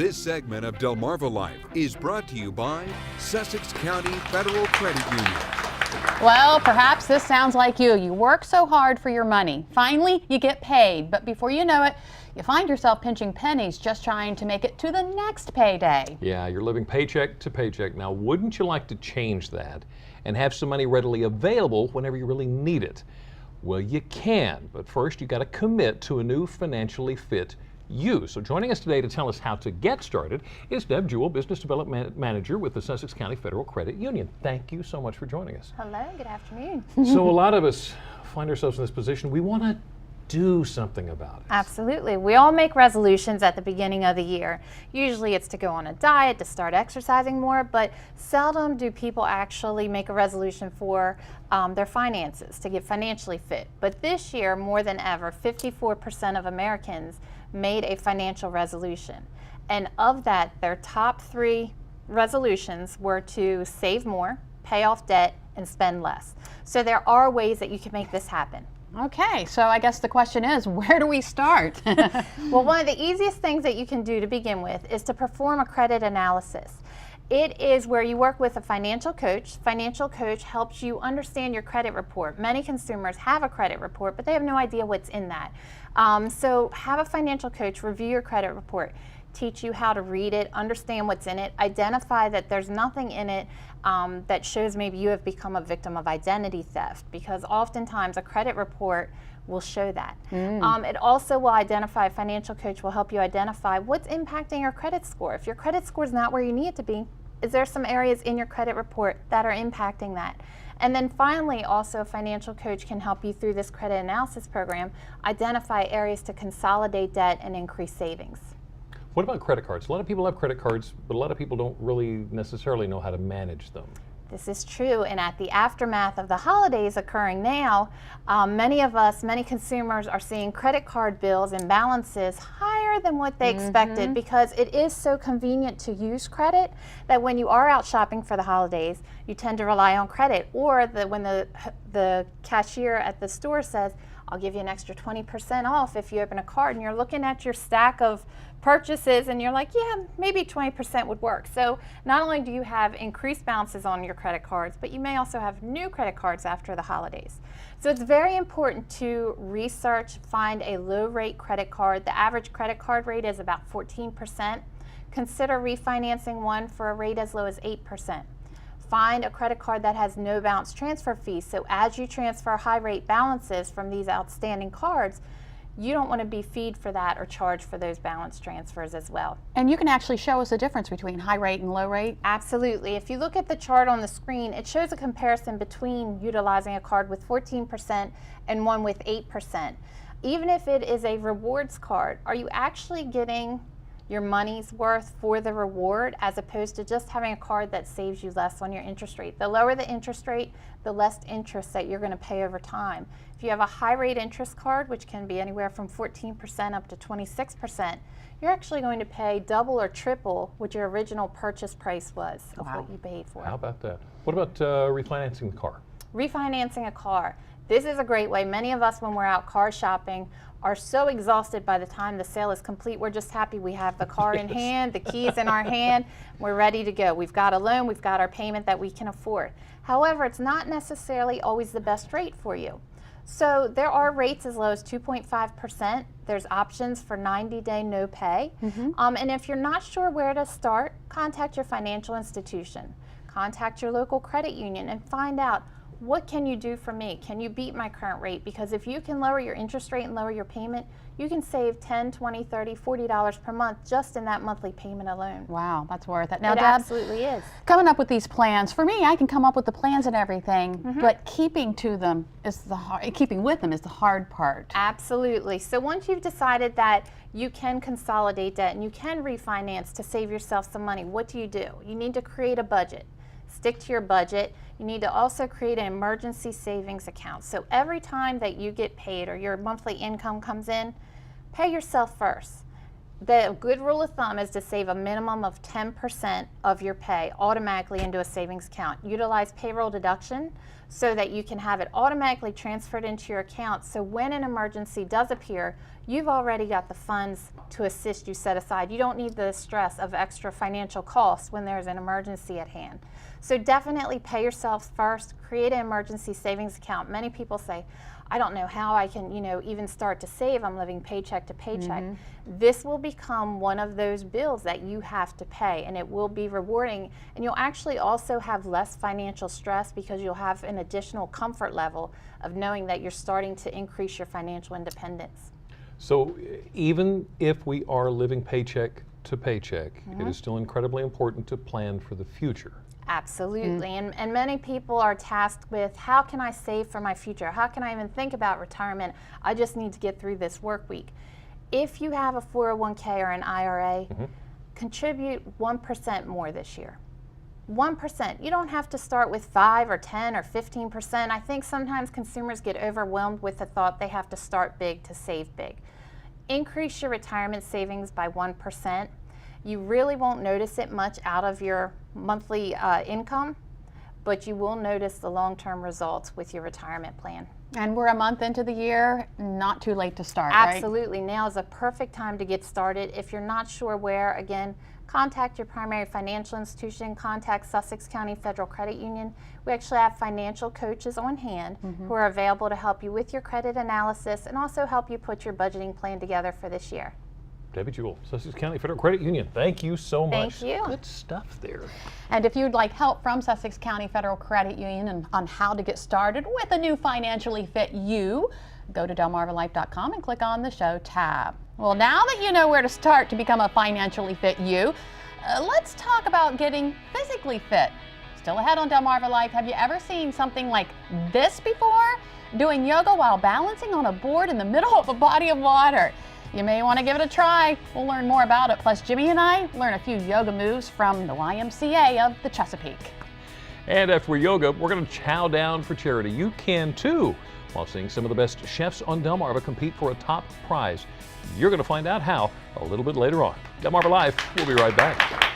This segment of Delmarva Life is brought to you by Sussex County Federal Credit Union. Well, perhaps this sounds like you. You work so hard for your money. Finally, you get paid. But before you know it, you find yourself pinching pennies just trying to make it to the next payday. Yeah, you're living paycheck to paycheck. Now, wouldn't you like to change that and have some money readily available whenever you really need it? Well, you can, but first you got to commit to a new financially fit you. So joining us today to tell us how to get started is Deb Jewell, Business Development Manager with the Sussex County Federal Credit Union. Thank you so much for joining us. Hello, good afternoon. So a lot of us find ourselves in this position. We want to do something about it. Absolutely. We all make resolutions at the beginning of the year. Usually it's to go on a diet, to start exercising more, but seldom do people actually make a resolution for their finances, to get financially fit. But this year, more than ever, 54% of Americans made a financial resolution. And of that, their top 3 resolutions were to save more, pay off debt, and spend less. So there are ways that you can make this happen. Okay, so I guess the question is, where do we start? Well, one of the easiest things that you can do to begin with is to perform a credit analysis. It is where you work with a financial coach. Financial coach helps you understand your credit report. Many consumers have a credit report, but they have no idea what's in that. So have a financial coach review your credit report, teach you how to read it, understand what's in it, identify that there's nothing in it that shows maybe you have become a victim of identity theft, because oftentimes a credit report will show that. It also will identify, a financial coach will help you identify what's impacting your credit score. If your credit score is not where you need it to be, is there some areas in your credit report that are impacting that? And then finally, also a financial coach can help you through this credit analysis program identify areas to consolidate debt and increase savings. What about credit cards? A lot of people have credit cards, but a lot of people don't really necessarily know how to manage them. This is true, and at the aftermath of the holidays occurring now, many consumers are seeing credit card bills and balances higher than what they expected, because it is so convenient to use credit that when you are out shopping for the holidays, you tend to rely on credit, or when the cashier at the store says, I'll give you an extra 20% off if you open a card, and you're looking at your stack of purchases and you're like, yeah, maybe 20% would work. So not only do you have increased balances on your credit cards, but you may also have new credit cards after the holidays. So it's very important to research, find a low rate credit card. The average credit card rate is about 14%. Consider refinancing one for a rate as low as 8%. Find a credit card that has no balance transfer fees. So as you transfer high rate balances from these outstanding cards, you don't want to be feed for that or charged for those balance transfers as well. And you can actually show us the difference between high rate and low rate? Absolutely. If you look at the chart on the screen, it shows a comparison between utilizing a card with 14% and one with 8%. Even if it is a rewards card, are you actually getting your money's worth for the reward, as opposed to just having a card that saves you less on your interest rate? The lower the interest rate, the less interest that you're going to pay over time. If you have a high rate interest card, which can be anywhere from 14% up to 26%, you're actually going to pay double or triple what your original purchase price was of what you paid for. How about that? What about refinancing the car? Refinancing a car. This is a great way. Many of us, when we're out car shopping, are so exhausted by the time the sale is complete. We're just happy we have the car in hand, the keys in our hand, we're ready to go. We've got a loan, we've got our payment that we can afford. However, it's not necessarily always the best rate for you. So there are rates as low as 2.5%. There's options for 90-day no pay. And if you're not sure where to start, contact your financial institution. Contact your local credit union and find out, what can you do for me? Can you beat my current rate? Because if you can lower your interest rate and lower your payment, you can save $10, $20, $30, $40 per month just in that monthly payment alone. Wow, that's worth it. Now, It Deb, absolutely is. coming up with these plans, for me, I can come up with the plans and everything, but keeping with them is the hard part. Absolutely. So once you've decided that you can consolidate debt and you can refinance to save yourself some money, what do? You need to create a budget. Stick to your budget. You need to also create an emergency savings account. So every time that you get paid or your monthly income comes in, pay yourself first. The good rule of thumb is to save a minimum of 10% of your pay automatically into a savings account. Utilize payroll deduction so that you can have it automatically transferred into your account, so when an emergency does appear, you've already got the funds to assist you set aside. You don't need the stress of extra financial costs when there's an emergency at hand. So definitely pay yourself first, create an emergency savings account. Many people say, I don't know how I can, even start to save. I'm living paycheck to paycheck. This will become one of those bills that you have to pay, and it will be rewarding. And you'll actually also have less financial stress because you'll have an additional comfort level of knowing that you're starting to increase your financial independence. So even if we are living paycheck to paycheck, it is still incredibly important to plan for the future. Absolutely, and many people are tasked with, how can I save for my future? How can I even think about retirement? I just need to get through this work week. If you have a 401k or an IRA, contribute 1% more this year. 1%. You don't have to start with 5 or 10 or 15%. I think sometimes consumers get overwhelmed with the thought they have to start big to save big. Increase your retirement savings by 1%. You really won't notice it much out of your monthly income, but you will notice the long-term results with your retirement plan. And we're a month into the year, not too late to start, right? Absolutely. Now is a perfect time to get started. If you're not sure where, again, contact your primary financial institution, contact Sussex County Federal Credit Union. We actually have financial coaches on hand who are available to help you with your credit analysis and also help you put your budgeting plan together for this year. Debbie Jewell, Sussex County Federal Credit Union, thank you so much. Thank you. Good stuff there. And if you'd like help from Sussex County Federal Credit Union on how to get started with a new financially fit you, go to delmarvalife.com and click on the show tab. Well, now that you know where to start to become a financially fit you, let's talk about getting physically fit. Still ahead on Delmarva Life, have you ever seen something like this before? Doing yoga while balancing on a board in the middle of a body of water. You may want to give it a try. We'll learn more about it. Plus, Jimmy and I learn a few yoga moves from the YMCA of the Chesapeake. And after yoga, we're going to chow down for charity. You can too, while seeing some of the best chefs on Delmarva compete for a top prize. You're going to find out how a little bit later on. Delmarva Life, we'll be right back.